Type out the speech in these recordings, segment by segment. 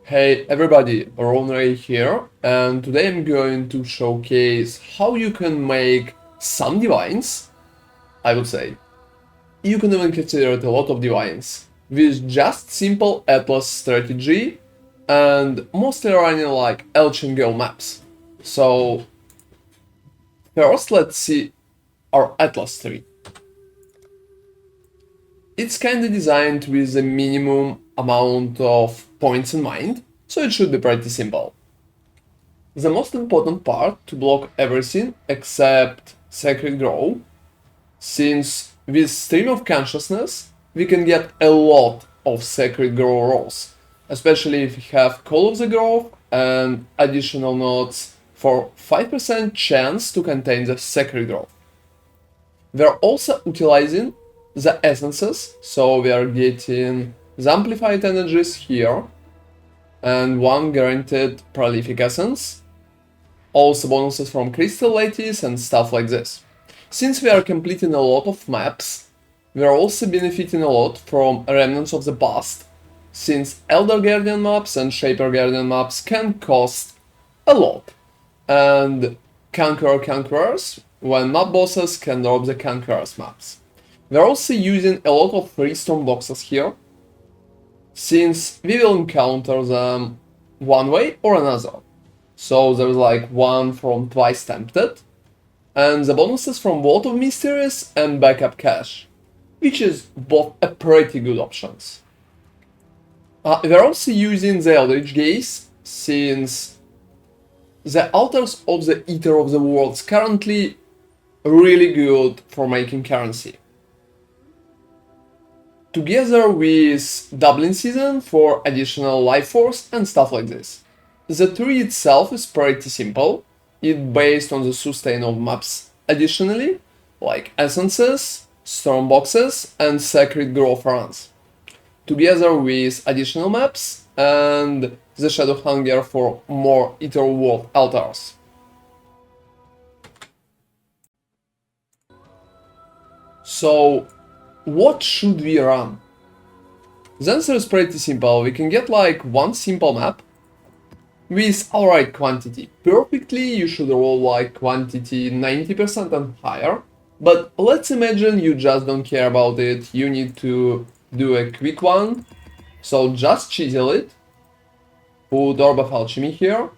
Hey everybody, Ray here, and today I'm going to showcase how you can make some divines, I would say. You can even consider it a lot of divines, with just simple Atlas strategy and mostly running like Elch and Girl maps. So first let's see our Atlas tree. It's kinda designed with a minimum amount of points in mind, so it should be pretty simple. The most important part to block everything except Sacred Grove, since with Stream of Consciousness we can get a lot of Sacred Grove rolls, especially if we have Call of the Grove and additional nodes for 5% chance to contain the Sacred Grove. We're also utilizing the essences, so we are getting the amplified energies here and one guaranteed prolific essence, also bonuses from crystal lattice and stuff like this. Since we are completing a lot of maps, we are also benefiting a lot from remnants of the past, since Elder Guardian maps and Shaper Guardian maps can cost a lot, and Conqueror Conquerors, when map bosses can drop the Conquerors maps. We're also using a lot of freestone boxes here, since we will encounter them one way or another. So there's like one from Twice Tempted, and the bonuses from Vault of Mysteries and Backup Cache, which is both a pretty good options. We're also using the Eldritch Gaze, since the altars of the Eater of the Worlds currently really good for making currency. Together with Dublin Season for additional Lifeforce and stuff like this. The tree itself is pretty simple, it's based on the sustain of maps additionally, like Essences, Storm Boxes and Sacred Grove runs, together with additional maps and the Shadow Hunger for more Eternal World altars. So, what should we run? The answer is pretty simple. We can get like one simple map with alright quantity. Perfectly, you should roll like quantity 90% and higher. But let's imagine you just don't care about it. You need to do a quick one. So just chisel it. Put Orb of Alchemy here.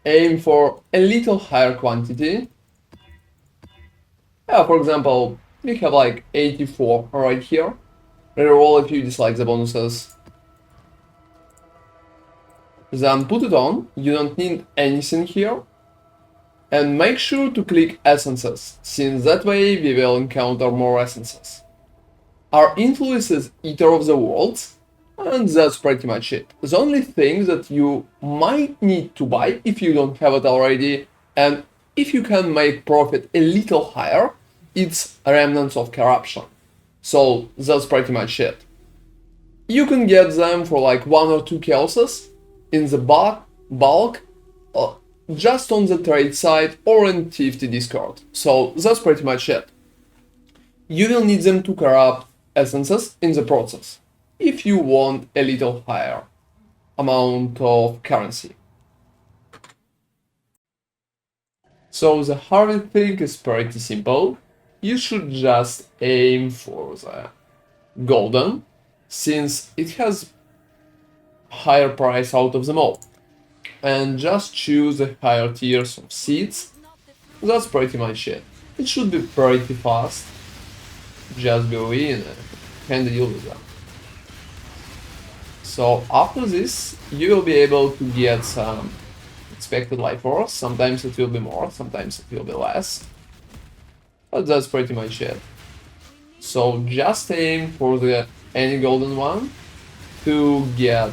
Aim for a little higher quantity. Yeah, for example, we have like 84 right here. Reroll if you dislike the bonuses. Then put it on, you don't need anything here. And make sure to click Essences, since that way we will encounter more Essences. Our influence is Eater of the Worlds, and that's pretty much it. The only thing that you might need to buy if you don't have it already, and if you can make profit a little higher, it's Remnants of Corruption. So that's pretty much it. You can get them for like 1 or 2 chaoses in the bulk, just on the trade side or in TFT Discord. So that's pretty much it. You will need them to corrupt essences in the process, if you want a little higher amount of currency. So the hard thing is pretty simple. You should just aim for the golden, since it has higher price out of them all. And just choose the higher tiers of seeds. That's pretty much it. It should be pretty fast. Just go in and deal with them. So after this, you will be able to get some expected life force. Sometimes it will be more, sometimes it will be less. But that's pretty much it. So just aim for the any golden one to get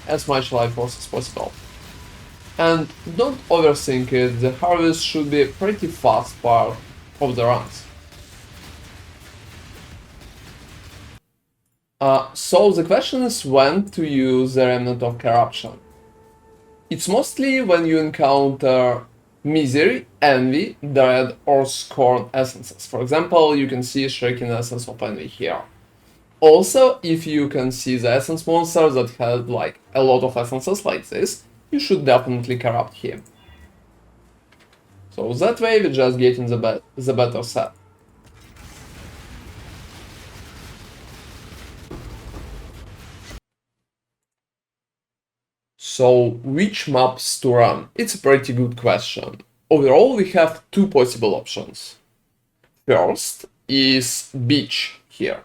as much life force as possible. And don't overthink it, the harvest should be a pretty fast part of the runs. So the question is when to use the Remnant of Corruption. It's mostly when you encounter Misery, Envy, Dread or Scorn essences. For example, you can see Shrieking Essence of Envy here. Also, if you can see the essence monster that has like a lot of essences like this, you should definitely corrupt him. So that way we're just getting the better set. So which maps to run? It's a pretty good question. Overall we have two possible options. First is beach here.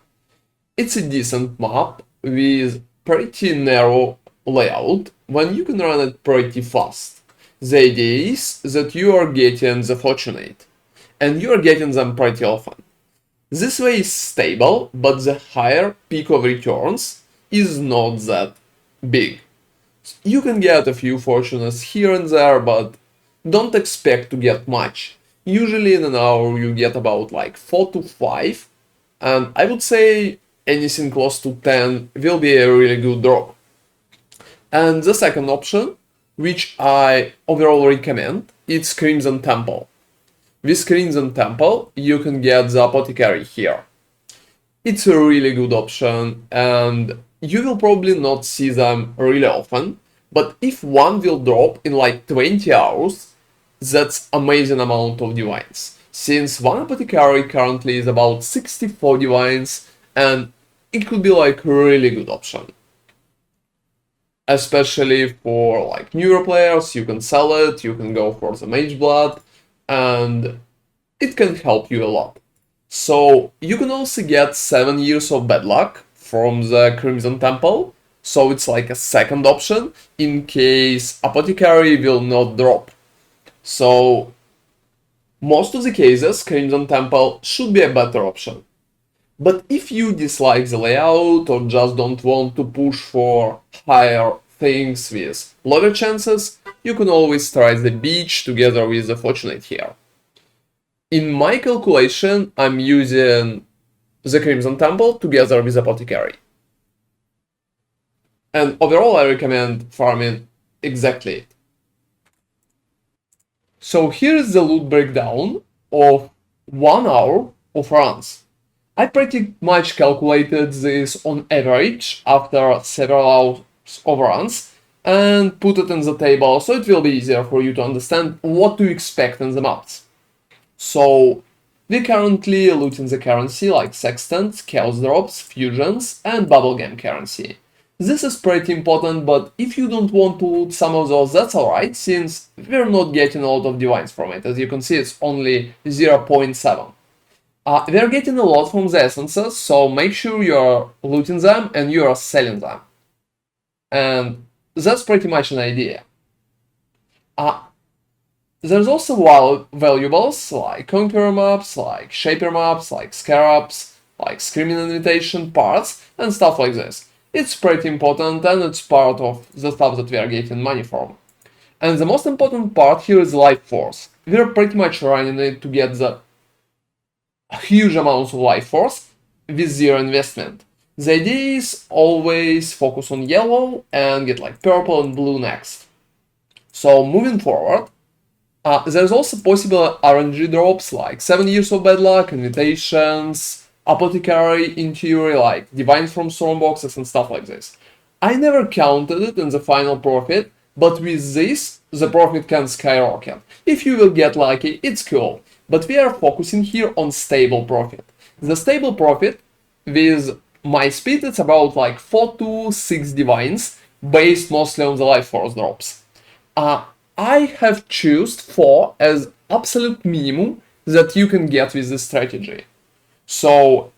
It's a decent map with pretty narrow layout when you can run it pretty fast. The idea is that you are getting the fortunate, and you are getting them pretty often. This way is stable, but the higher peak of returns is not that big. You can get a few fortunes here and there, but don't expect to get much. Usually in an hour you get about like 4 to 5, and I would say anything close to 10 will be a really good drop. And the second option, which I overall recommend, it's Crimson Temple. With Crimson Temple you can get the Apothecary here. It's a really good option, and you will probably not see them really often, but if one will drop in like 20 hours, that's amazing amount of divines. Since one Apothecary currently is about 64 divines, and it could be like a really good option. Especially for like newer players, you can sell it, you can go for the Mageblood, and it can help you a lot. So you can also get 7 years of bad luck from the Crimson Temple, so it's like a second option in case Apothecary will not drop. So most of the cases Crimson Temple should be a better option. But if you dislike the layout or just don't want to push for higher things with lower chances, you can always try the beach together with the fortunate here. In my calculation, I'm using the Crimson Temple together with Apothecary. And overall, I recommend farming exactly it. So here is the loot breakdown of 1 hour of runs. I pretty much calculated this on average after several hours of runs and put it in the table so it will be easier for you to understand what to expect in the maps. So we're currently looting the currency like Sextants, Chaos Drops, Fusions and Bubblegum currency. This is pretty important, but if you don't want to loot some of those, that's alright, since we're not getting a lot of divines from it. As you can see, it's only 0.7. We're getting a lot from the essences, so make sure you're looting them and you're selling them. And that's pretty much an idea. There's also valuables like Conqueror maps, like Shaper maps, like Scarabs, like Screaming Invitation parts, and stuff like this. It's pretty important and it's part of the stuff that we are getting money from. And the most important part here is Lifeforce. We're pretty much running it to get the huge amounts of Lifeforce with zero investment. The idea is always focus on yellow and get like purple and blue next. So moving forward, there's also possible RNG drops like 7 years of bad luck, invitations, Apothecary in theory, like divines from storm boxes and stuff like this. I never counted it in the final profit, but with this, the profit can skyrocket. If you will get lucky, it's cool. But we are focusing here on stable profit. The stable profit, with my speed, it's about like 4 to 6 divines, based mostly on the Lifeforce drops. I have chosen 4 as absolute minimum that you can get with this strategy. So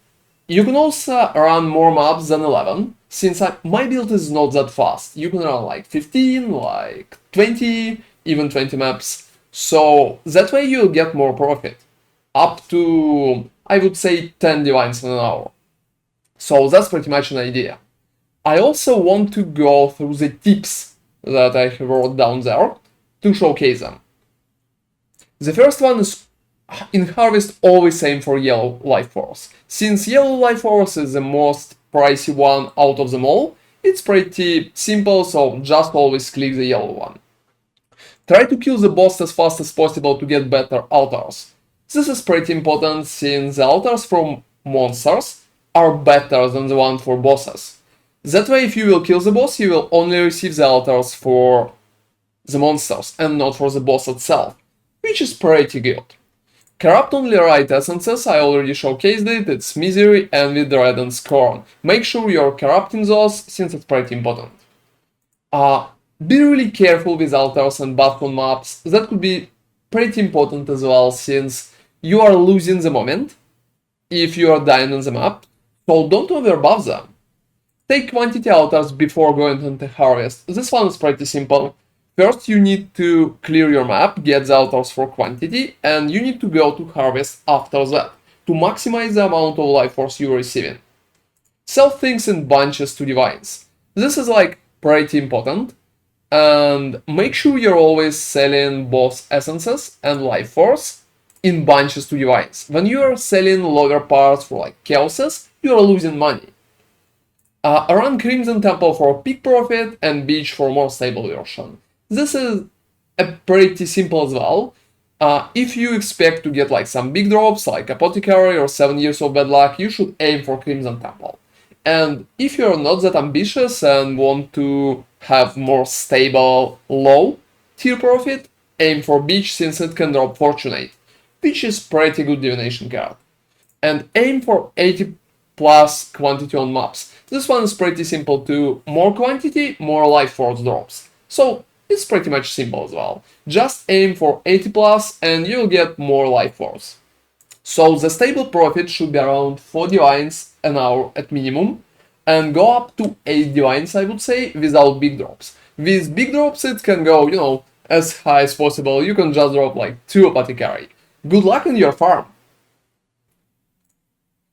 you can also run more maps than 11, since my build is not that fast. You can run like 15, like 20, even 20 maps. So that way you'll get more profit. Up to, I would say, 10 divines in an hour. So that's pretty much an idea. I also want to go through the tips that I wrote down there to showcase them. The first one is in Harvest always aim for Yellow Lifeforce. Since Yellow Lifeforce is the most pricey one out of them all, it's pretty simple, so just always click the yellow one. Try to kill the boss as fast as possible to get better altars. This is pretty important since the altars from monsters are better than the one for bosses. That way, if you will kill the boss, you will only receive the altars for the monsters and not for the boss itself, which is pretty good. Corrupt only right essences, I already showcased it, it's Misery and with Dread and Scorn. Make sure you're corrupting those, since it's pretty important. Be really careful with altars and battlefield maps, that could be pretty important as well, since you are losing the moment if you are dying on the map, so don't overbuff them. Take quantity altars before going into harvest. This one is pretty simple. First, you need to clear your map, get the altars for quantity, and you need to go to harvest after that, to maximize the amount of life force you're receiving. Sell things in bunches to divines. This is like pretty important, and make sure you're always selling both essences and life force in bunches to divines. When you are selling lower parts for like chaoses, you are losing money. Run Crimson Temple for peak profit and Beach for more stable version. This is pretty simple as well. If you expect to get like some big drops like Apothecary or 7 Years of Bad Luck, you should aim for Crimson Temple. And if you're not that ambitious and want to have more stable low tier profit, aim for Beach since it can drop Fortunate, which is pretty good divination card. And aim for 80 plus quantity on maps. This one is pretty simple too. More quantity, more life force drops. So it's pretty much simple as well. Just aim for 80 plus and you'll get more life force. So the stable profit should be around 4 divines an hour at minimum, and go up to 8 divines, I would say, without big drops. With big drops it can go, you know, as high as possible. You can just drop like 2 Apothecary. Good luck in your farm!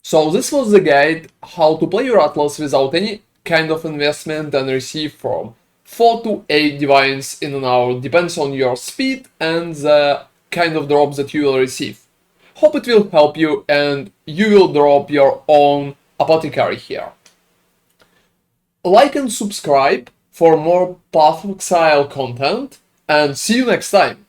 So this was the guide how to play your Atlas without any kind of investment and receive from 4 to 8 divines in an hour, depends on your speed and the kind of drops that you will receive. Hope it will help you and you will drop your own Apothecary here. Like and subscribe for more Path of Exile content, and see you next time!